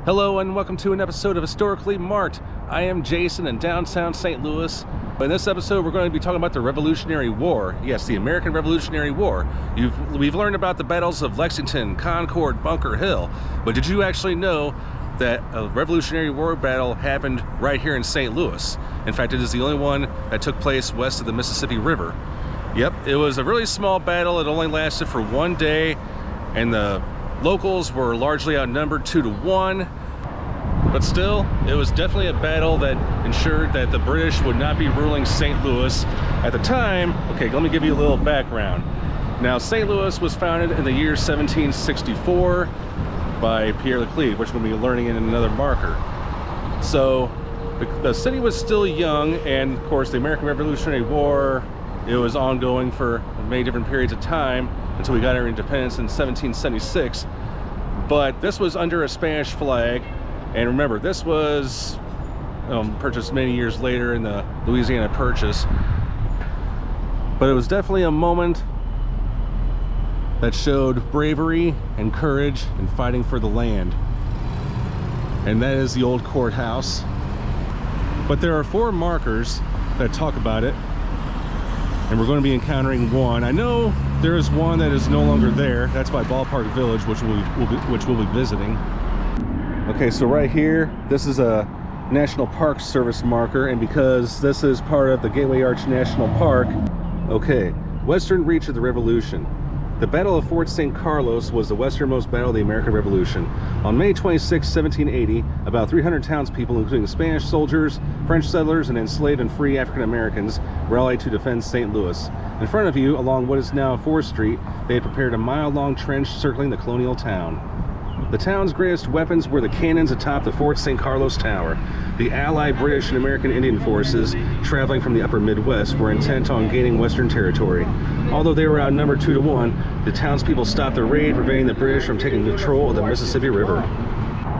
Hello and welcome to an episode of Historically Marked. I am Jason in downtown St. Louis. In this episode, we're going to be talking about the Revolutionary War. Yes, the American Revolutionary War. We've learned about the battles of Lexington, Concord, Bunker Hill, but did you actually know that a Revolutionary War battle happened right here in St. Louis? In fact, it is the only one that took place west of the Mississippi River. Yep, it was a really small battle. It only lasted for one day, and the locals were largely outnumbered 2-1. But still, it was definitely a battle that ensured that the British would not be ruling St. Louis at the time. Okay, let me give you a little background. Now, St. Louis was founded in the year 1764 by Pierre Leclerc, which we'll be learning in another marker. So, the city was still young, and of course, the American Revolutionary War, it was ongoing for many different periods of time until we got our independence in 1776. But this was under a Spanish flag. And remember, this was purchased many years later in the Louisiana Purchase. But it was definitely a moment that showed bravery and courage in fighting for the land. And that is the old courthouse. But there are 4 markers that talk about it. And we're going to be encountering one. I know there is one that is no longer there. That's by Ballpark Village, which we'll be visiting. Okay, so right here, this is a National Park Service marker, and because this is part of the Gateway Arch National Park, okay, western reach of the Revolution. The Battle of Fort St. Carlos was the westernmost battle of the American Revolution. On May 26, 1780, about 300 townspeople, including Spanish soldiers, French settlers, and enslaved and free African Americans, rallied to defend St. Louis. In front of you, along what is now 4th Street, they had prepared a mile-long trench circling the colonial town. The town's greatest weapons were the cannons atop the Fort St. Carlos Tower. The Allied British and American Indian forces, traveling from the upper Midwest, were intent on gaining Western territory. Although they were outnumbered 2-1, the townspeople stopped the raid, preventing the British from taking control of the Mississippi River.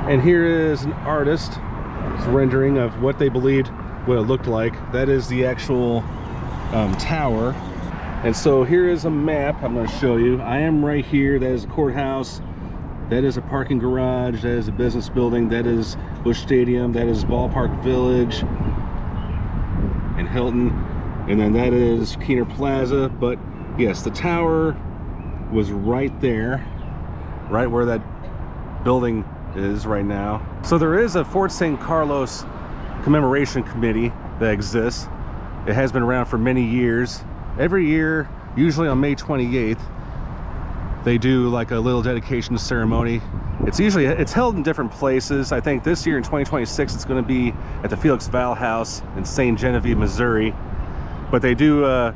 And here is an artist's rendering of what they believed what it looked like. That is the actual tower. And so here is a map I'm going to show you. I am right here. That is the courthouse. That is a parking garage, that is a business building, that is Busch Stadium, that is Ballpark Village and Hilton, and then that is Keener Plaza. But yes, the tower was right there, right where that building is right now. So there is a Fort St. Carlos commemoration committee that exists. It has been around for many years. Every year, usually on May 28th, they do like a little dedication ceremony. It's held in different places. I think this year in 2026 it's going to be at the Felix Val House in St. Genevieve, Missouri. But they do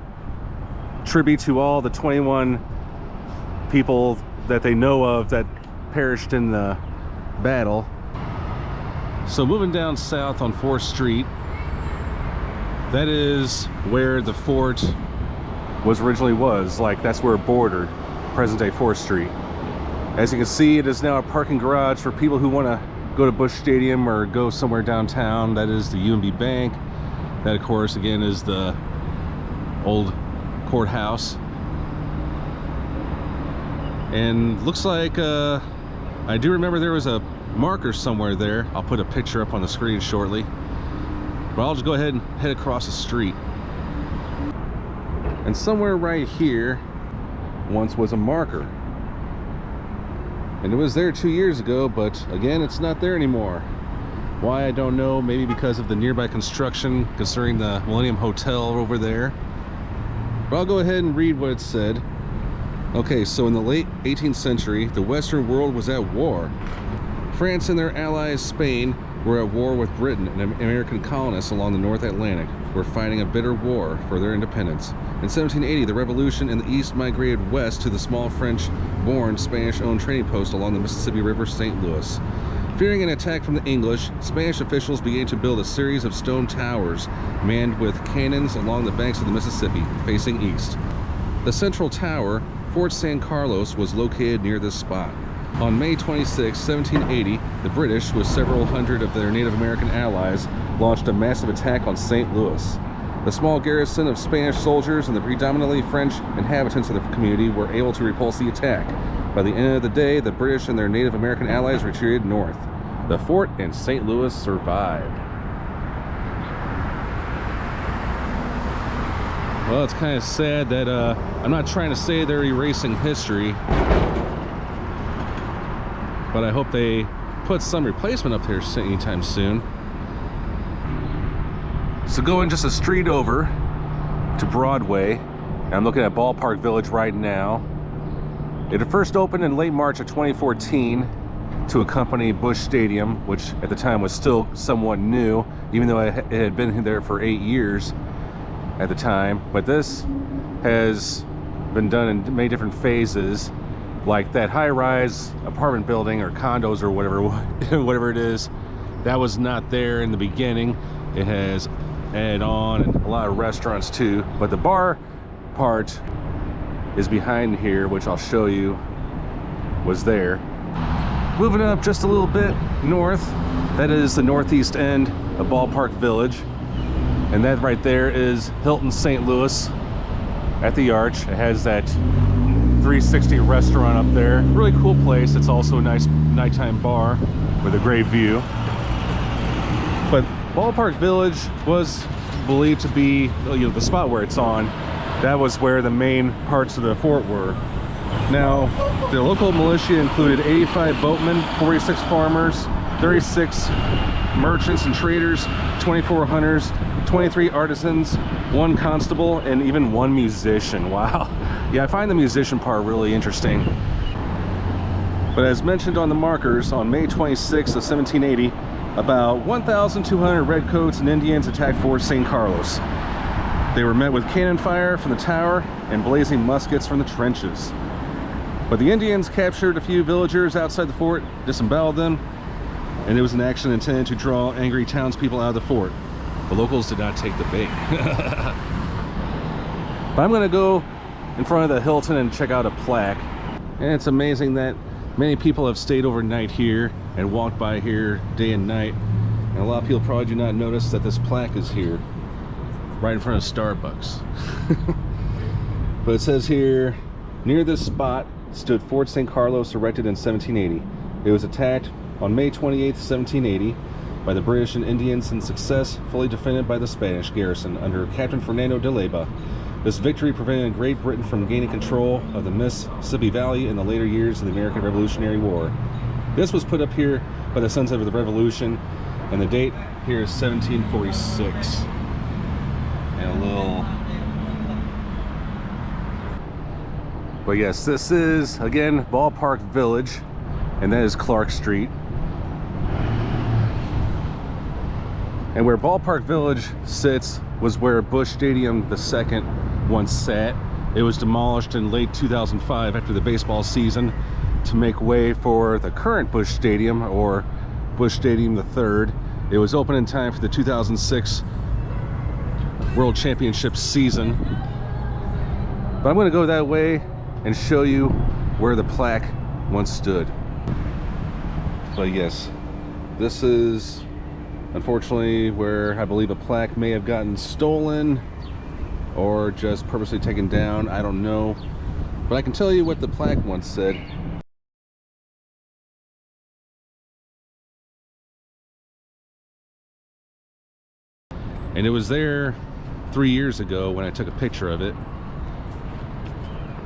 tribute to all the 21 people that they know of that perished in the battle. So moving down south on 4th Street, that is where the fort originally was. Like, that's where it bordered present-day 4th Street. As you can see, it is now a parking garage for people who want to go to Busch Stadium or go somewhere downtown. That is the UMB Bank. That, of course, again, is the old courthouse. And looks like, I do remember there was a marker somewhere there. I'll put a picture up on the screen shortly. But I'll just go ahead and head across the street. And somewhere right here once was a marker, and it was there 2 years ago, but again, it's not there anymore. Why, I don't know. Maybe because of the nearby construction concerning the Millennium Hotel over there. But I'll go ahead and read what it said. Okay, so in the late 18th century, the Western world was at war. France and their allies Spain were at war with Britain, and American colonists along the North Atlantic were fighting a bitter war for their independence. In 1780, the Revolution in the East migrated west to the small French-born, Spanish-owned trading post along the Mississippi River, St. Louis. Fearing an attack from the English, Spanish officials began to build a series of stone towers manned with cannons along the banks of the Mississippi, facing east. The central tower, Fort St. Carlos, was located near this spot. On May 26, 1780, the British, with several hundred of their Native American allies, launched a massive attack on St. Louis. The small garrison of Spanish soldiers and the predominantly French inhabitants of the community were able to repulse the attack. By the end of the day, the British and their Native American allies retreated north. The fort in St. Louis survived. Well, it's kind of sad that I'm not trying to say they're erasing history, but I hope they put some replacement up there anytime soon. So going just a street over to Broadway, and I'm looking at Ballpark Village right now. It had first opened in late March of 2014 to accompany Busch Stadium, which at the time was still somewhat new, even though it had been there for 8 years at the time. But this has been done in many different phases, like that high-rise apartment building or condos or whatever it is. That was not there in the beginning. It has added on, and a lot of restaurants too, but the bar part is behind here, which I'll show you was there. Moving up just a little bit north, that is the northeast end of Ballpark Village, and that right there is Hilton St. Louis at the Arch. It has that 360 restaurant up there. Really cool place. It's also a nice nighttime bar with a great view. But Ballpark Village was believed to be, the spot where it's on. That was where the main parts of the fort were. Now, the local militia included 85 boatmen, 46 farmers, 36 merchants and traders, 24 hunters, 23 artisans, 1 constable, and even 1 musician. Wow. Yeah, I find the musician part really interesting. But as mentioned on the markers, on May 26th of 1780, about 1,200 redcoats and Indians attacked Fort St. Carlos. They were met with cannon fire from the tower and blazing muskets from the trenches. But the Indians captured a few villagers outside the fort, disemboweled them, and it was an action intended to draw angry townspeople out of the fort. The locals did not take the bait. But I'm gonna go in front of the Hilton and check out a plaque. And it's amazing that many people have stayed overnight here and walked by here day and night. And a lot of people probably do not notice that this plaque is here, right in front of Starbucks. But it says here, near this spot stood Fort St. Carlos, erected in 1780. It was attacked on May 28th, 1780 by the British and Indians, in success fully defended by the Spanish garrison under Captain Fernando de Leyva. This victory prevented Great Britain from gaining control of the Mississippi Valley in the later years of the American Revolutionary War. This was put up here by the Sons of the Revolution, and the date here is 1746. And a little... But yes, this is, again, Ballpark Village, and that is Clark Street. And where Ballpark Village sits was where Busch Stadium II once sat. It was demolished in late 2005 after the baseball season to make way for the current Busch Stadium, or Busch Stadium III. It was open in time for the 2006 World Championship season. But I'm going to go that way and show you where the plaque once stood. But yes, this is unfortunately where I believe a plaque may have gotten stolen or just purposely taken down. I don't know, but I can tell you what the plaque once said. And it was there 3 years ago when I took a picture of it,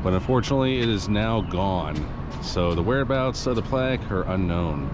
but unfortunately it is now gone. So the whereabouts of the plaque are unknown.